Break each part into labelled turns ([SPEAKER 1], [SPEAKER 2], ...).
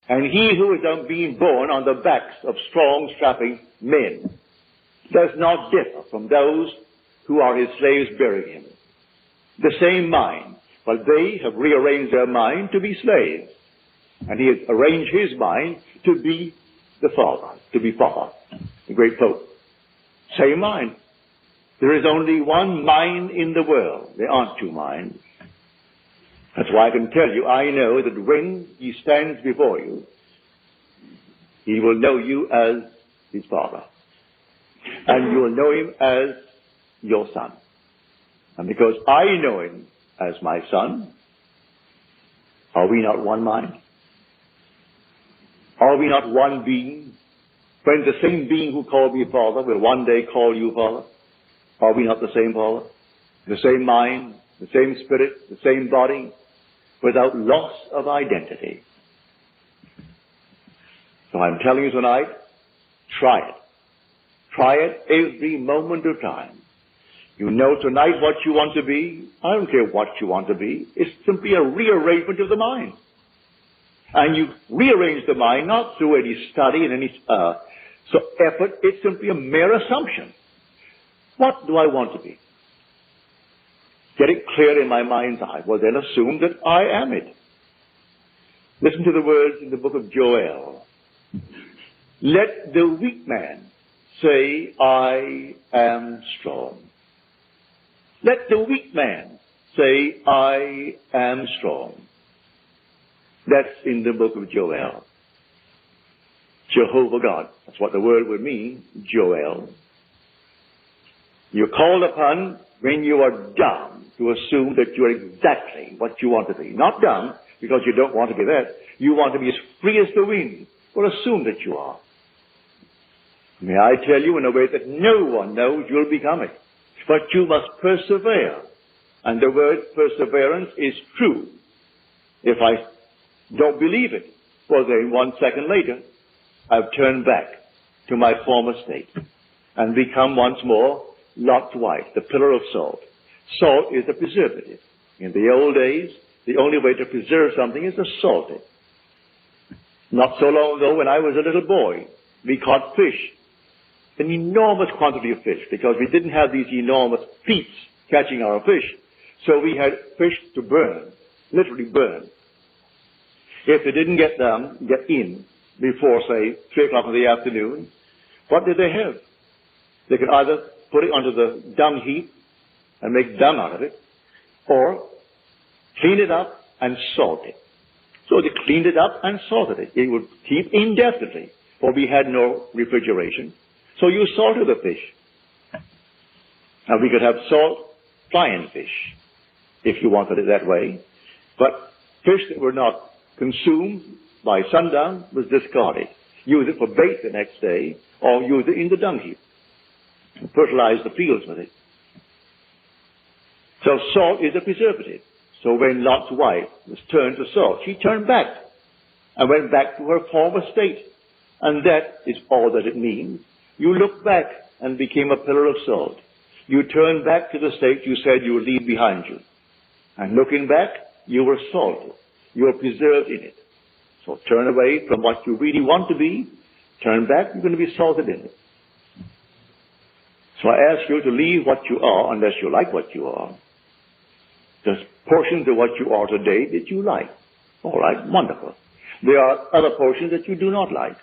[SPEAKER 1] And he who is being born on the backs of strong, strapping men does not differ from those who are his slaves bearing him. The same mind, but they have rearranged their mind to be slaves. And he has arranged his mind to be the Father, to be Papa, the great Pope. Same mind. There is only one mind in the world. There aren't two minds. That's why I can tell you, I know that when he stands before you, he will know you as his Father. And you will know him as your Son. And because I know him as my Son, are we not one mind? Are we not one being? When the same being who called me Father will one day call you Father, are we not the same Father? The same mind, the same spirit, the same body, without loss of identity. So I'm telling you tonight, try it. Try it every moment of time. You know tonight what you want to be. I don't care what you want to be. It's simply a rearrangement of the mind. And you rearrange the mind not through any study and any effort. It's simply a mere assumption. What do I want to be? Get it clear in my mind's eye. Well, then assume that I am it. Listen to the words in the book of Joel. Let the weak man say, I am strong. Let the weak man say, I am strong. That's in the book of Joel. Jehovah God. That's what the word would mean, Joel. You're called upon when you are dumb to assume that you're exactly what you want to be. Not dumb because you don't want to be that. You want to be as free as the wind. Well, assume that you are. May I tell you in a way that no one knows you'll become it. But you must persevere. And the word perseverance is true. If I don't believe it, well then 1 second later, I've turned back to my former state and become once more Lot's wife, the pillar of salt. Salt is a preservative. In the old days, the only way to preserve something is to salt it. Not so long ago, when I was a little boy, we caught fish, an enormous quantity of fish, because we didn't have these enormous feet catching our fish. So we had fish to burn, literally burn. If they didn't get in before, say, 3 o'clock in the afternoon, what did they have? They could either put it onto the dung heap and make dung out of it, or clean it up and salt it. So they cleaned it up and salted it. It would keep indefinitely, for we had no refrigeration. So you salted the fish. Now we could have salt flying fish, if you wanted it that way. But fish that were not consumed by sundown was discarded. Use it for bait the next day, or use it in the dung heap. Fertilize the fields with it. So salt is a preservative. So when Lot's wife was turned to salt, she turned back and went back to her former state. And that is all that it means. You look back and became a pillar of salt. You turned back to the state you said you would leave behind you. And looking back, you were salted. You were preserved in it. So turn away from what you really want to be. Turn back, you're going to be salted in it. So I ask you to leave what you are, unless you like what you are. There's portions of what you are today that you like. All right, wonderful. There are other portions that you do not like.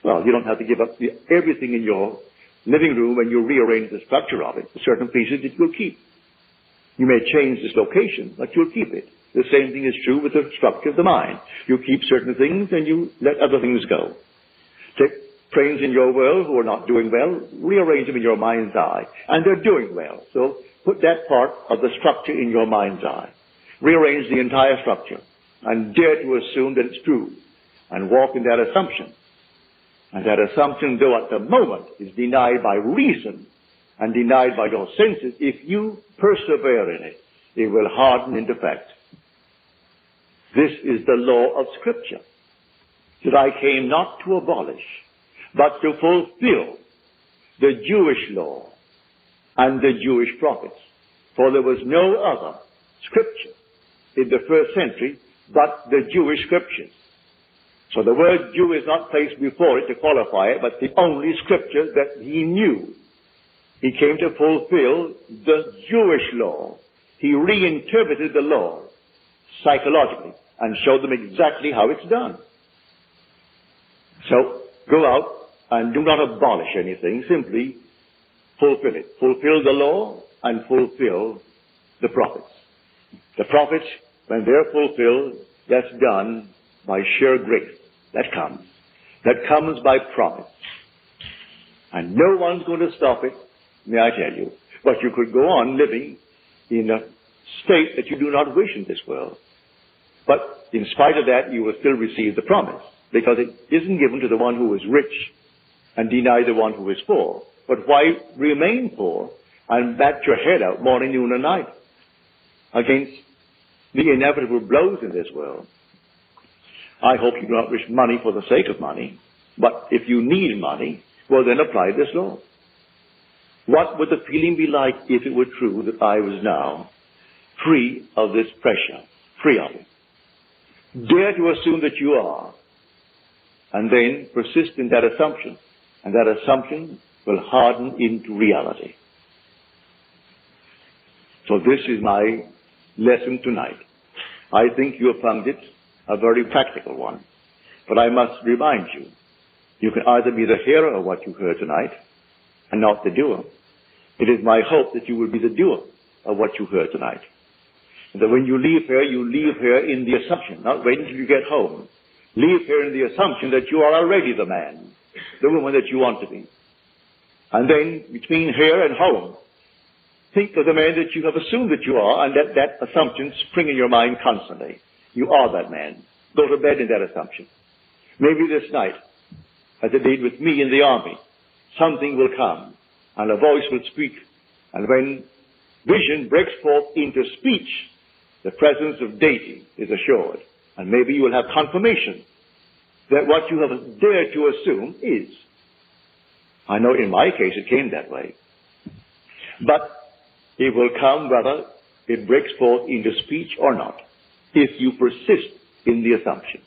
[SPEAKER 1] Well, you don't have to give up everything in your living room when you rearrange the structure of it. Certain pieces that you'll keep. You may change this location, but you'll keep it. The same thing is true with the structure of the mind. You keep certain things and you let other things go. Take friends in your world who are not doing well, rearrange them in your mind's eye. And they're doing well. So put that part of the structure in your mind's eye. Rearrange the entire structure. And dare to assume that it's true. And walk in that assumption. And that assumption, though at the moment is denied by reason and denied by your senses, if you persevere in it, it will harden into fact. This is the law of Scripture, that I came not to abolish, but to fulfill the Jewish law and the Jewish prophets. For there was no other Scripture in the first century but the Jewish Scriptures. So the word Jew is not placed before it to qualify it, but the only scripture that he knew. He came to fulfill the Jewish law. He reinterpreted the law psychologically and showed them exactly how it's done. So go out and do not abolish anything, simply fulfill it. Fulfill the law and fulfill the prophets. The prophets, when they're fulfilled, that's done by sheer grace. That comes by promise. And no one's going to stop it, may I tell you. But you could go on living in a state that you do not wish in this world. But in spite of that, you will still receive the promise, because it isn't given to the one who is rich and deny the one who is poor. But why remain poor and bat your head out morning, noon, and night against the inevitable blows in this world? I hope you do not wish money for the sake of money, but if you need money, well then apply this law. What would the feeling be like if it were true that I was now free of this pressure, free of it? Dare to assume that you are, and then persist in that assumption, and that assumption will harden into reality. So this is my lesson tonight. I think you have found it a very practical one. But I must remind you, you can either be the hearer of what you heard tonight and not the doer. It is my hope that you will be the doer of what you heard tonight. And that when you leave here in the assumption, not wait until you get home. Leave here in the assumption that you are already the man, the woman that you want to be. And then, between here and home, think of the man that you have assumed that you are, and let that assumption spring in your mind constantly. You are that man. Go to bed in that assumption. Maybe this night, as it did with me in the army, something will come, and a voice will speak. And when vision breaks forth into speech, the presence of deity is assured. And maybe you will have confirmation that what you have dared to assume is. I know in my case it came that way. But it will come whether it breaks forth into speech or not, if you persist in the assumption.